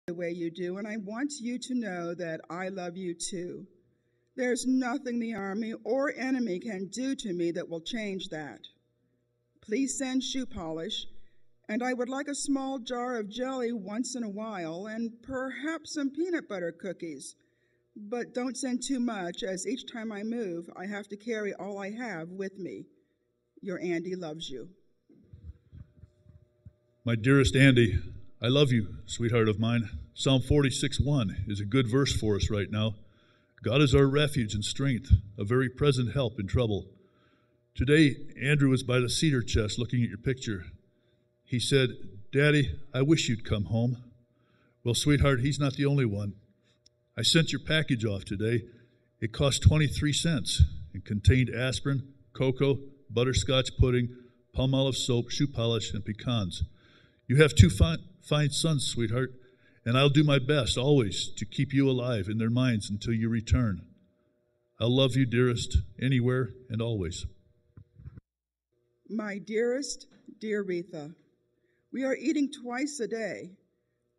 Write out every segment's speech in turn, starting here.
the way you do, and I want you to know that I love you too. There's nothing the Army or enemy can do to me that will change that. Please send shoe polish, and I would like a small jar of jelly once in a while, and perhaps some peanut butter cookies. But don't send too much, as each time I move, I have to carry all I have with me. Your Andy loves you. My dearest Andy, I love you, sweetheart of mine. Psalm 46:1 is a good verse for us right now. God is our refuge and strength, a very present help in trouble. Today, Andrew was by the cedar chest looking at your picture. He said, "Daddy, I wish you'd come home." Well, sweetheart, he's not the only one. I sent your package off today. It cost 23 cents and contained aspirin, cocoa, butterscotch pudding, palmolive soap, shoe polish, and pecans. You have two fine sons, sweetheart, and I'll do my best always to keep you alive in their minds until you return. I'll love you, dearest, anywhere and always. My dearest, dear Retha, we are eating twice a day.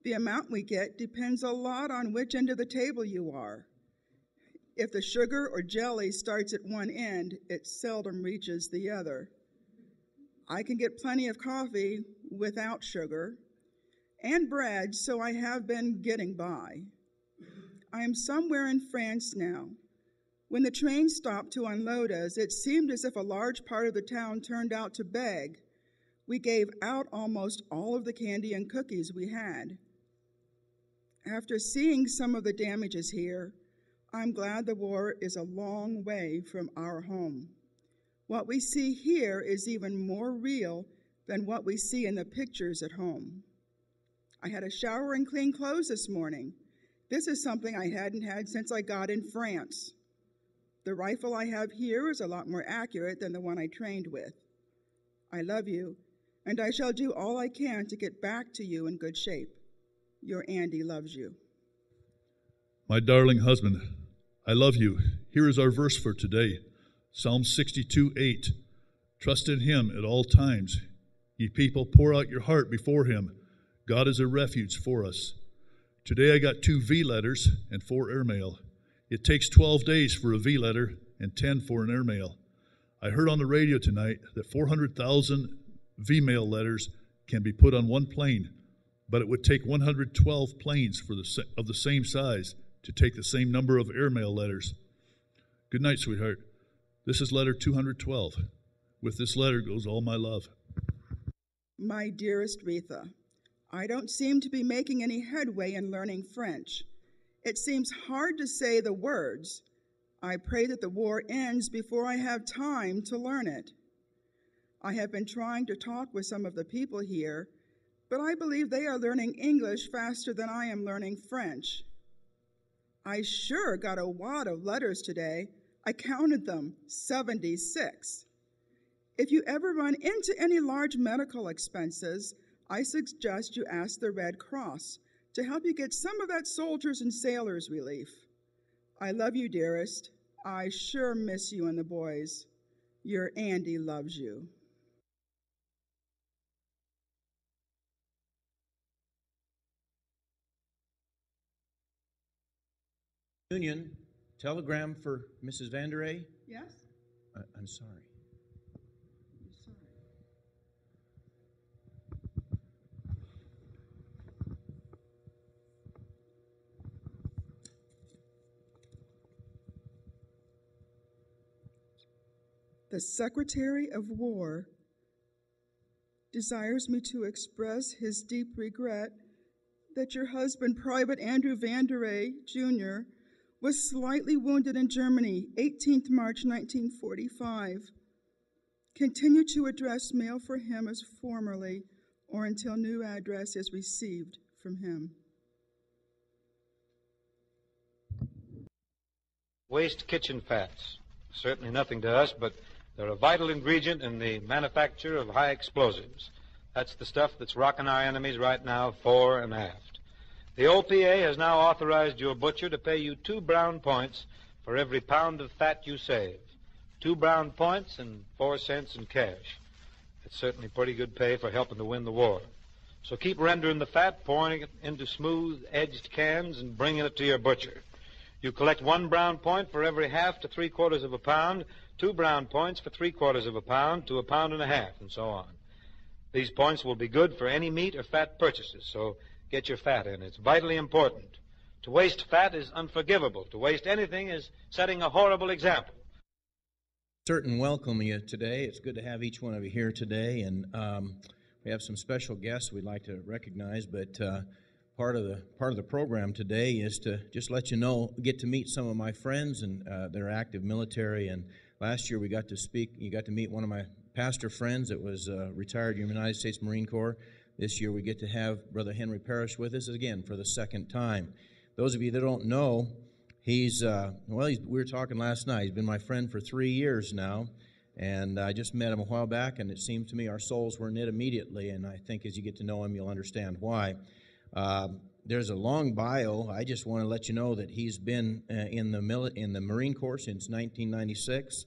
The amount we get depends a lot on which end of the table you are. If the sugar or jelly starts at one end, it seldom reaches the other. I can get plenty of coffee without sugar and bread, so I have been getting by. I am somewhere in France now. When the train stopped to unload us, it seemed as if a large part of the town turned out to beg. We gave out almost all of the candy and cookies we had. After seeing some of the damages here, I'm glad the war is a long way from our home. What we see here is even more real than what we see in the pictures at home. I had a shower and clean clothes this morning. This is something I hadn't had since I got in France. The rifle I have here is a lot more accurate than the one I trained with. I love you, and I shall do all I can to get back to you in good shape. Your Andy loves you. My darling husband, I love you. Here is our verse for today, Psalm 62:8. Trust in him at all times. Ye people, pour out your heart before him. God is a refuge for us. Today I got 2 V letters and 4 airmail. It takes 12 days for a V letter and 10 for an airmail. I heard on the radio tonight that 400,000 V-mail letters can be put on one plane, but it would take 112 planes of the same size to take the same number of airmail letters. Good night, sweetheart. This is letter 212. With this letter goes all my love. My dearest Retha, I don't seem to be making any headway in learning French. It seems hard to say the words. I pray that the war ends before I have time to learn it. I have been trying to talk with some of the people here, but I believe they are learning English faster than I am learning French. I sure got a wad of letters today. I counted them, 76. If you ever run into any large medical expenses, I suggest you ask the Red Cross to help you get some of that soldiers and sailors relief. I love you, dearest. I sure miss you and the boys. Your Andy loves you. Union, telegram for Mrs. Vanderay? Yes? I'm sorry. The Secretary of War desires me to express his deep regret that your husband, Private Andrew Vanderay, Jr., was slightly wounded in Germany, 18th March 1945. Continue to address mail for him as formerly or until new address is received from him. Waste kitchen fats. Certainly nothing to us, but they're a vital ingredient in the manufacture of high explosives. That's the stuff that's rocking our enemies right now, fore and aft. The OPA has now authorized your butcher to pay you 2 brown points for every pound of fat you save. 2 brown points and 4 cents in cash. It's certainly pretty good pay for helping to win the war. So keep rendering the fat, pouring it into smooth-edged cans, and bringing it to your butcher. You collect 1 brown point for every half to 3/4 of a pound, 2 brown points for 3/4 of a pound to 1.5 pounds, and so on. These points will be good for any meat or fat purchases, so get your fat in. It's vitally important. To waste fat is unforgivable. To waste anything is setting a horrible example. Certain welcome you today. It's good to have each one of you here today, and we have some special guests we'd like to recognize. But part of the program today is to just let you know, get to meet some of my friends, and they're active military. And last year we got to speak. You got to meet one of my pastor friends that was retired United States Marine Corps. This year we get to have Brother Henry Parrish with us again for the second time. Those of you that don't know, we were talking last night. He's been my friend for 3 years now, and I just met him a while back, and it seemed to me our souls were knit immediately, and I think as you get to know him, you'll understand why. There's a long bio. I just want to let you know that he's been in the Marine Corps since 1996.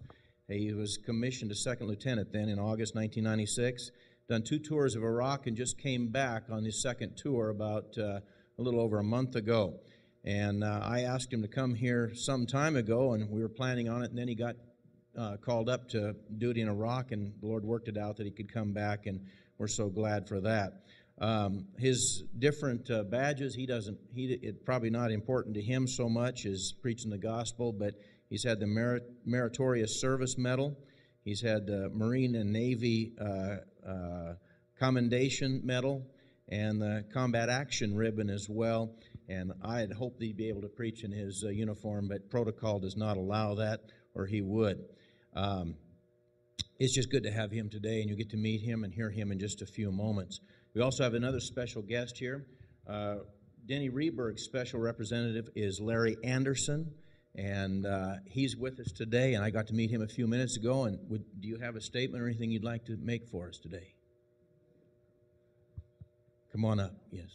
He was commissioned a second lieutenant then in August 1996, done 2 tours of Iraq, and just came back on his second tour about a little over a month ago. And I asked him to come here some time ago, and we were planning on it, and then he got called up to duty in Iraq, and the Lord worked it out that he could come back, and we're so glad for that. His different badges, it's probably not important to him so much as preaching the gospel, but he's had the Meritorious Service Medal. He's had the Marine and Navy Commendation Medal and the Combat Action Ribbon as well. And I had hoped that he'd be able to preach in his uniform, but protocol does not allow that, or he would. It's just good to have him today, and you get to meet him and hear him in just a few moments. We also have another special guest here. Denny Rehberg's special representative is Larry Anderson, and he's with us today, and I got to meet him a few minutes ago. And do you have a statement or anything you'd like to make for us today? Come on up, yes.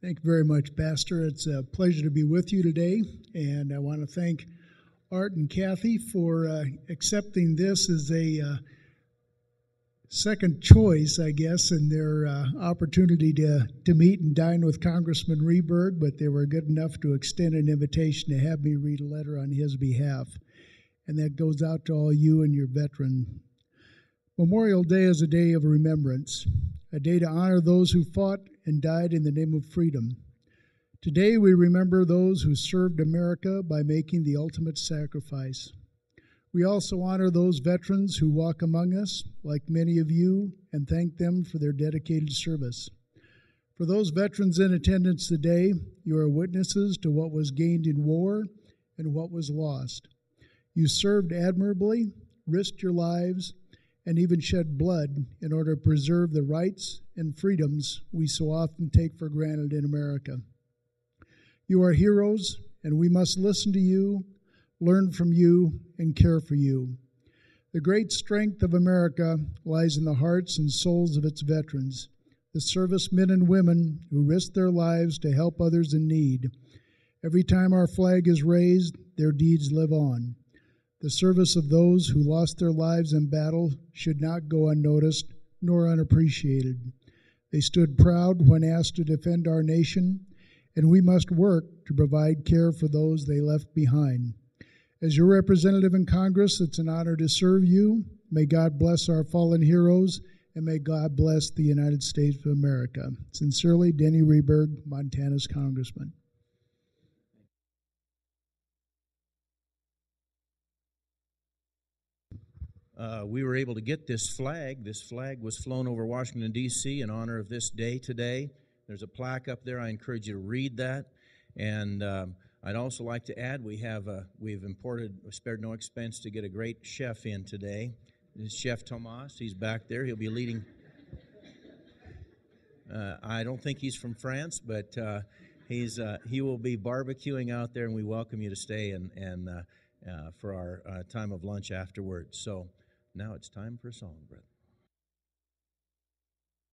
Thank you very much, Pastor. It's a pleasure to be with you today, and I want to thank Art and Kathy for accepting this as a second choice, I guess, in their opportunity to meet and dine with Congressman Rehberg, but they were good enough to extend an invitation to have me read a letter on his behalf, and that goes out to all you and your veteran. Memorial Day is a day of remembrance, a day to honor those who fought and died in the name of freedom. Today we remember those who served America by making the ultimate sacrifice. We also honor those veterans who walk among us, like many of you, and thank them for their dedicated service. For those veterans in attendance today, you are witnesses to what was gained in war and what was lost. You served admirably, risked your lives, and even shed blood in order to preserve the rights and freedoms we so often take for granted in America. You are heroes, and we must listen to you, learn from you, and care for you. The great strength of America lies in the hearts and souls of its veterans, the servicemen and women who risk their lives to help others in need. Every time our flag is raised, their deeds live on. The service of those who lost their lives in battle should not go unnoticed nor unappreciated. They stood proud when asked to defend our nation, and we must work to provide care for those they left behind. As your representative in Congress, it's an honor to serve you. May God bless our fallen heroes, and may God bless the United States of America. Sincerely, Denny Rehberg, Montana's Congressman. We were able to get this flag. This flag was flown over Washington, D.C. in honor of this day today. There's a plaque up there. I encourage you to read that. And I'd also like to add we've spared no expense to get a great chef in today. This is Chef Tomas. He's back there. He'll be leading. I don't think he's from France, but he will be barbecuing out there, and we welcome you to stay and for our time of lunch afterwards. So now it's time for a song, brother.